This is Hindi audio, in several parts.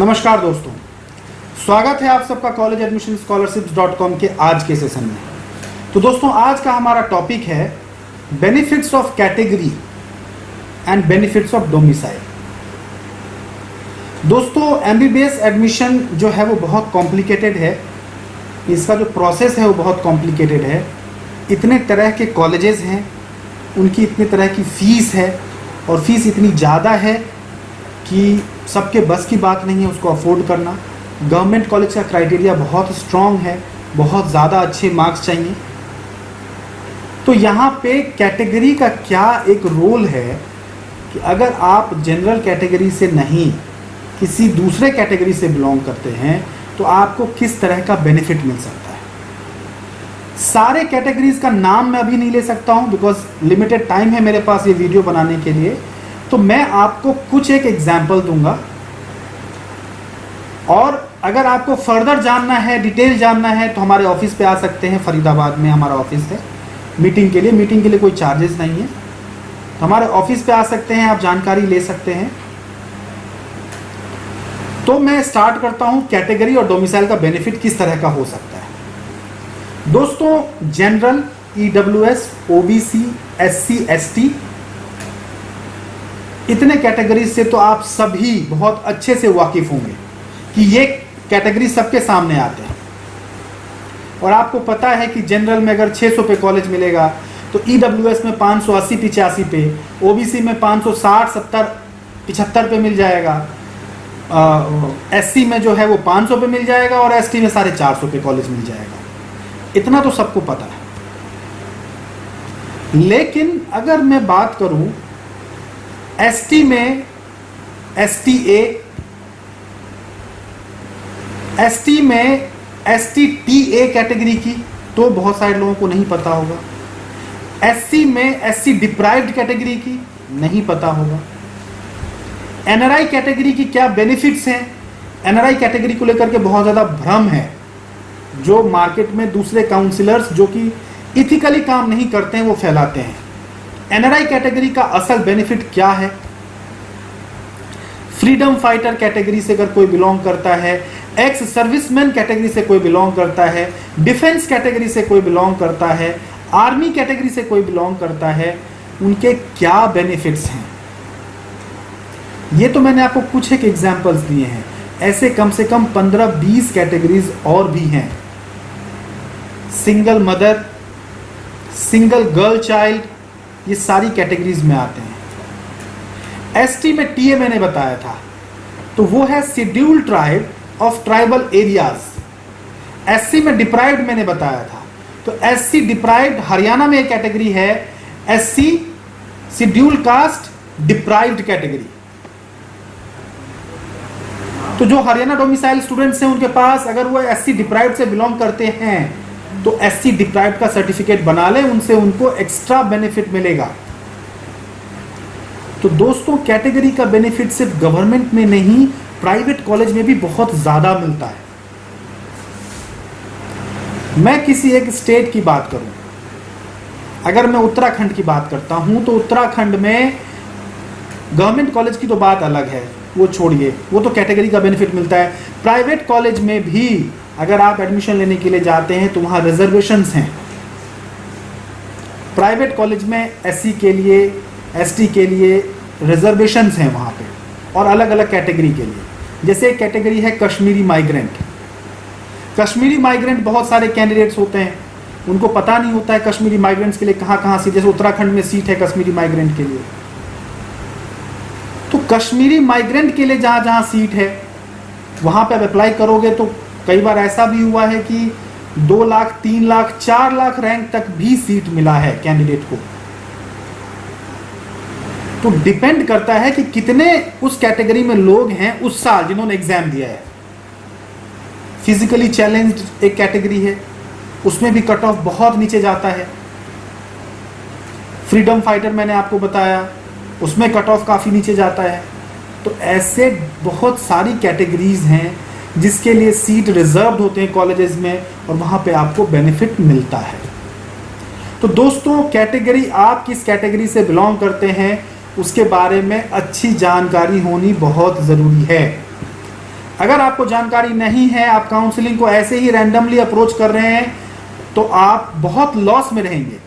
नमस्कार दोस्तों, स्वागत है आप सबका कॉलेज एडमिशन स्कॉलरशिप्स.com के आज के सेशन में। तो दोस्तों, आज का हमारा टॉपिक है benefits of category and benefits of domicile. दोस्तों, एमबीबीएस एडमिशन जो है वो बहुत कॉम्प्लिकेटेड है। इसका जो प्रोसेस है वो बहुत कॉम्प्लिकेटेड है। इतने तरह के कॉलेजेस हैं, उनकी इतने तरह की फ़ीस है और फीस इतनी ज़्यादा है कि सबके बस की बात नहीं है उसको अफोर्ड करना। गवर्नमेंट कॉलेज का क्राइटेरिया बहुत स्ट्रॉन्ग है, बहुत ज़्यादा अच्छे मार्क्स चाहिए। तो यहाँ पे कैटेगरी का क्या एक रोल है कि अगर आप जनरल कैटेगरी से नहीं किसी दूसरे कैटेगरी से बिलोंग करते हैं तो आपको किस तरह का बेनिफिट मिल सकता है। सारे कैटेगरीज का नाम मैं अभी नहीं ले सकता हूँ बिकॉज लिमिटेड टाइम है मेरे पास ये वीडियो बनाने के लिए। तो मैं आपको कुछ एक एग्जाम्पल दूंगा और अगर आपको फर्दर जानना है, डिटेल जानना है तो हमारे ऑफिस पे आ सकते हैं। फरीदाबाद में हमारा ऑफिस है मीटिंग के लिए कोई चार्जेस नहीं है। तो हमारे ऑफिस पे आ सकते हैं, आप जानकारी ले सकते हैं। तो मैं स्टार्ट करता हूं कैटेगरी और डोमिसाइल का बेनिफिट किस तरह का हो सकता है। दोस्तों, general, EWS, OBC, SC, ST, इतने कैटेगरीज से तो आप सभी बहुत अच्छे से वाकिफ होंगे कि ये कैटेगरी सबके सामने आते हैं। और आपको पता है कि जनरल में अगर 600 पे कॉलेज मिलेगा तो ईडब्ल्यूएस में 580-85 पे, ओबीसी में 560-70-75 पे मिल जाएगा, एससी में जो है वो 500 पे मिल जाएगा और एसटी में 450 पे कॉलेज मिल जाएगा। इतना तो सबको पता है। लेकिन अगर मैं बात करूं एसटी में, एसटीए, एसटी में एसटीटीए कैटेगरी की तो बहुत सारे लोगों को नहीं पता होगा। एससी में एससी डिप्राइव्ड कैटेगरी की नहीं पता होगा। एनआरआई कैटेगरी की क्या बेनिफिट्स हैं, एनआरआई कैटेगरी को लेकर के बहुत ज़्यादा भ्रम है जो मार्केट में दूसरे काउंसिलर्स जो कि इथिकली काम नहीं करते हैं वो फैलाते हैं। एनआरआई कैटेगरी का असल बेनिफिट क्या है? फ्रीडम फाइटर कैटेगरी से अगर कोई बिलोंग करता है, एक्स सर्विसमैन कैटेगरी से कोई बिलोंग करता है, डिफेंस कैटेगरी से कोई बिलोंग करता है, आर्मी कैटेगरी से कोई बिलोंग करता है, उनके क्या बेनिफिट्स हैं ये तो मैंने आपको कुछ एक एग्जांपल्स दिए हैं। ऐसे कम से कम 15-20 कैटेगरीज और भी हैं। Single mother, single girl child, ये सारी कैटेगरीज में आते हैं। एसटी में टीए मैंने बताया था तो वो है scheduled tribe of tribal areas. SC में डिप्राइव्ड मैंने बताया था तो एससी डिप्राइव्ड हरियाणा में एक कैटेगरी है, SC scheduled caste deprived category. तो जो हरियाणा डोमिसाइल स्टूडेंट्स हैं उनके पास अगर वो एससी डिप्राइव्ड से बिलोंग करते हैं तो एससी डिप्राइव्ड का सर्टिफिकेट बना लें, उनसे उनको एक्स्ट्रा बेनिफिट मिलेगा। तो दोस्तों, कैटेगरी का बेनिफिट सिर्फ गवर्नमेंट में नहीं, प्राइवेट कॉलेज में भी बहुत ज्यादा मिलता है। मैं किसी एक स्टेट की बात करूं, अगर मैं उत्तराखंड की बात करता हूं तो उत्तराखंड में गवर्नमेंट कॉलेज की तो बात अलग है, वो छोड़िए, वो तो कैटेगरी का बेनिफिट मिलता है। प्राइवेट कॉलेज में भी अगर आप एडमिशन लेने के लिए जाते हैं तो वहाँ रिजर्वेशंस हैं। प्राइवेट कॉलेज में एससी के लिए, एसटी के लिए रिजर्वेशंस हैं वहाँ पे, और अलग अलग कैटेगरी के लिए। जैसे एक कैटेगरी है कश्मीरी माइग्रेंट। कश्मीरी माइग्रेंट बहुत सारे कैंडिडेट्स होते हैं, उनको पता नहीं होता है कश्मीरी माइग्रेंट्स के लिए कहाँ कहाँ से, जैसे उत्तराखंड में सीट है कश्मीरी माइग्रेंट के लिए। तो कश्मीरी माइग्रेंट के लिए जहाँ जहाँ सीट है वहाँ पे आप अप्लाई करोगे तो कई बार ऐसा भी हुआ है कि 2 लाख, 3 लाख, 4 लाख रैंक तक भी सीट मिला है कैंडिडेट को। तो डिपेंड करता है कि कितने उस कैटेगरी में लोग हैं उस साल जिन्होंने एग्जाम दिया है। फिजिकली चैलेंज्ड एक कैटेगरी है, उसमें भी कट ऑफ बहुत नीचे जाता है। फ्रीडम फाइटर मैंने आपको बताया, उसमें कट ऑफ काफ़ी नीचे जाता है। तो ऐसे बहुत सारी कैटेगरीज हैं जिसके लिए सीट रिजर्व्ड होते हैं कॉलेजेस में और वहाँ पे आपको बेनिफिट मिलता है। तो दोस्तों, कैटेगरी, आप किस कैटेगरी से बिलोंग करते हैं उसके बारे में अच्छी जानकारी होनी बहुत ज़रूरी है। अगर आपको जानकारी नहीं है, आप काउंसलिंग को ऐसे ही रैंडमली अप्रोच कर रहे हैं, तो आप बहुत लॉस में रहेंगे।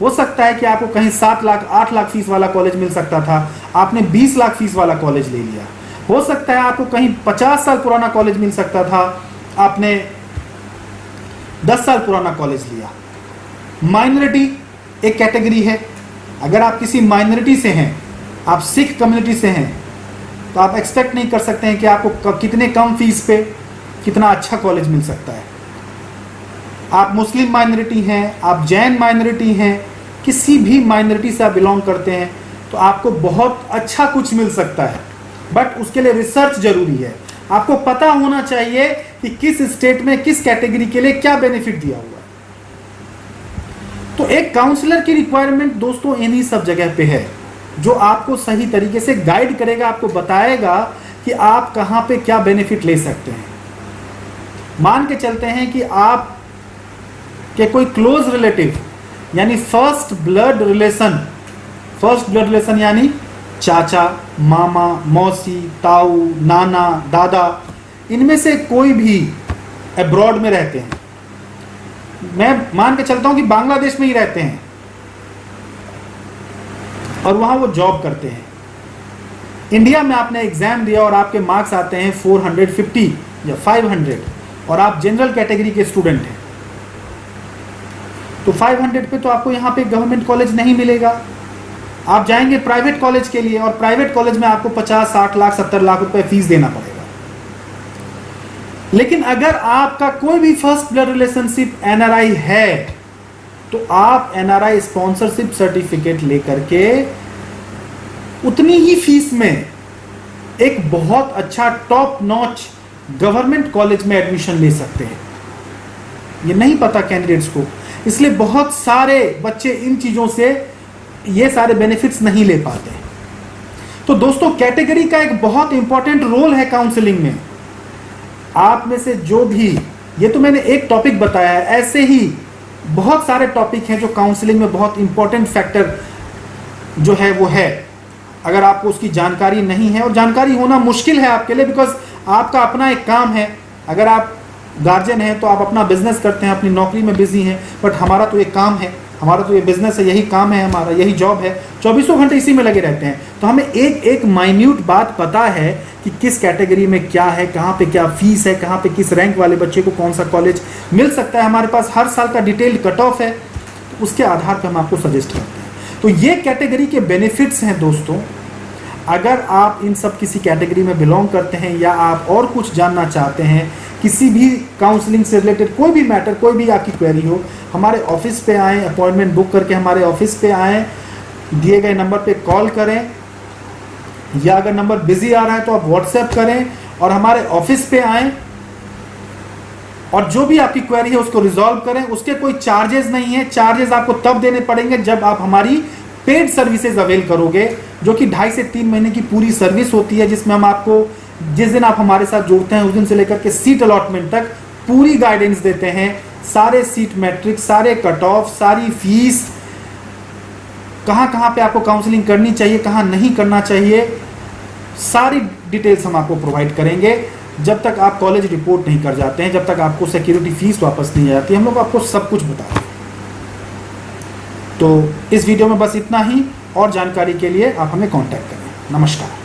हो सकता है कि आपको कहीं 7 लाख 8 लाख फीस वाला कॉलेज मिल सकता था, आपने 20 लाख फीस वाला कॉलेज ले लिया। हो सकता है आपको कहीं 50 साल पुराना कॉलेज मिल सकता था, आपने 10 साल पुराना कॉलेज लिया। माइनॉरिटी एक कैटेगरी है। अगर आप किसी माइनॉरिटी से हैं, आप सिख कम्युनिटी से हैं, तो आप एक्सपेक्ट नहीं कर सकते हैं कि आपको कितने कम फीस पे कितना अच्छा कॉलेज मिल सकता है। आप मुस्लिम माइनॉरिटी हैं, आप जैन माइनॉरिटी हैं, किसी भी माइनॉरिटी से आप बिलोंग करते हैं, तो आपको बहुत अच्छा कुछ मिल सकता है। बट उसके लिए रिसर्च जरूरी है। आपको पता होना चाहिए कि किस स्टेट में किस कैटेगरी के लिए क्या बेनिफिट दिया हुआ है। तो एक काउंसलर की रिक्वायरमेंट दोस्तों इन्हीं सब जगह पे है, जो आपको सही तरीके से गाइड करेगा, आपको बताएगा कि आप कहां पे क्या बेनिफिट ले सकते हैं। मान के चलते हैं कि आप के कोई क्लोज रिलेटिव यानी फर्स्ट ब्लड रिलेशन यानी चाचा, मामा, मौसी, ताऊ, नाना, दादा, इनमें से कोई भी अब्रॉड में रहते हैं। मैं मान के चलता हूं कि बांग्लादेश में ही रहते हैं और वहां वो जॉब करते हैं। इंडिया में आपने एग्जाम दिया और आपके मार्क्स आते हैं 450 या 500 और आप जनरल कैटेगरी के स्टूडेंट हैं, तो 500 पे तो आपको यहाँ पे गवर्नमेंट कॉलेज नहीं मिलेगा। आप जाएंगे प्राइवेट कॉलेज के लिए और प्राइवेट कॉलेज में आपको 50, 60 लाख, 70 लाख रुपए फीस देना पड़ेगा। लेकिन अगर आपका कोई भी फर्स्ट ब्लड रिलेशनशिप एनआरआई है, तो आप एनआरआई स्पॉन्सरशिप सर्टिफिकेट लेकर के उतनी ही फीस में एक बहुत अच्छा टॉप नॉच गवर्नमेंट कॉलेज में एडमिशन ले सकते हैं। ये नहीं पता कैंडिडेट्स को, इसलिए बहुत सारे बच्चे इन चीजों से ये सारे बेनिफिट्स नहीं ले पाते। तो दोस्तों, कैटेगरी का एक बहुत इंपॉर्टेंट रोल है काउंसलिंग में। आप में से जो भी, ये तो मैंने एक टॉपिक बताया है, ऐसे ही बहुत सारे टॉपिक हैं जो काउंसलिंग में बहुत इंपॉर्टेंट फैक्टर जो है वो है। अगर आपको उसकी जानकारी नहीं है, और जानकारी होना मुश्किल है आपके लिए, बिकॉज आपका अपना एक काम है। अगर आप गार्जियन हैं तो आप अपना बिजनेस करते हैं, अपनी नौकरी में बिजी हैं, बट हमारा तो ये काम है, हमारा तो ये बिजनेस है, यही काम है हमारा, यही जॉब है, 24 घंटे इसी में लगे रहते हैं। तो हमें एक एक माइन्यूट बात पता है कि किस कैटेगरी में क्या है, कहाँ पे क्या फीस है, कहाँ पे किस रैंक वाले बच्चे को कौन सा कॉलेज मिल सकता है। हमारे पास हर साल का डिटेल्ड कट ऑफ है, तो उसके आधार पर हम आपको सजेस्ट करते हैं। तो ये कैटेगरी के बेनिफिट्स हैं दोस्तों। अगर आप इन सब किसी कैटेगरी में बिलोंग करते हैं या आप और कुछ जानना चाहते हैं, किसी भी काउंसलिंग से रिलेटेड कोई भी मैटर, कोई भी आपकी क्वेरी हो, हमारे ऑफिस पे आएँ, अपॉइंटमेंट बुक करके हमारे ऑफिस पे आएँ, दिए गए नंबर पे कॉल करें, या अगर नंबर बिजी आ रहा है तो आप व्हाट्सएप करें और हमारे ऑफिस पे आएँ और जो भी आपकी क्वेरी है उसको रिजॉल्व करें। उसके कोई चार्जेस नहीं है। चार्जेस आपको तब देने पड़ेंगे जब आप हमारी पेड सर्विसेज अवेल करोगे, जो कि 2.5 से 3 महीने की पूरी सर्विस होती है, जिसमें हम आपको जिस दिन आप हमारे साथ जुड़ते हैं उस दिन से लेकर के सीट अलॉटमेंट तक पूरी गाइडेंस देते हैं। सारे सीट मैट्रिक्स, सारे कट ऑफ, सारी फीस, कहाँ कहाँ पे आपको काउंसलिंग करनी चाहिए, कहाँ नहीं करना चाहिए, सारी डिटेल्स हम आपको प्रोवाइड करेंगे। जब तक आप कॉलेज रिपोर्ट नहीं कर जाते हैं, जब तक आपको सिक्योरिटी फीस वापस नहीं आ जाती, हम लोग आपको सब कुछ बता दें। तो इस वीडियो में बस इतना ही, और जानकारी के लिए आप हमें कांटेक्ट करें। नमस्कार।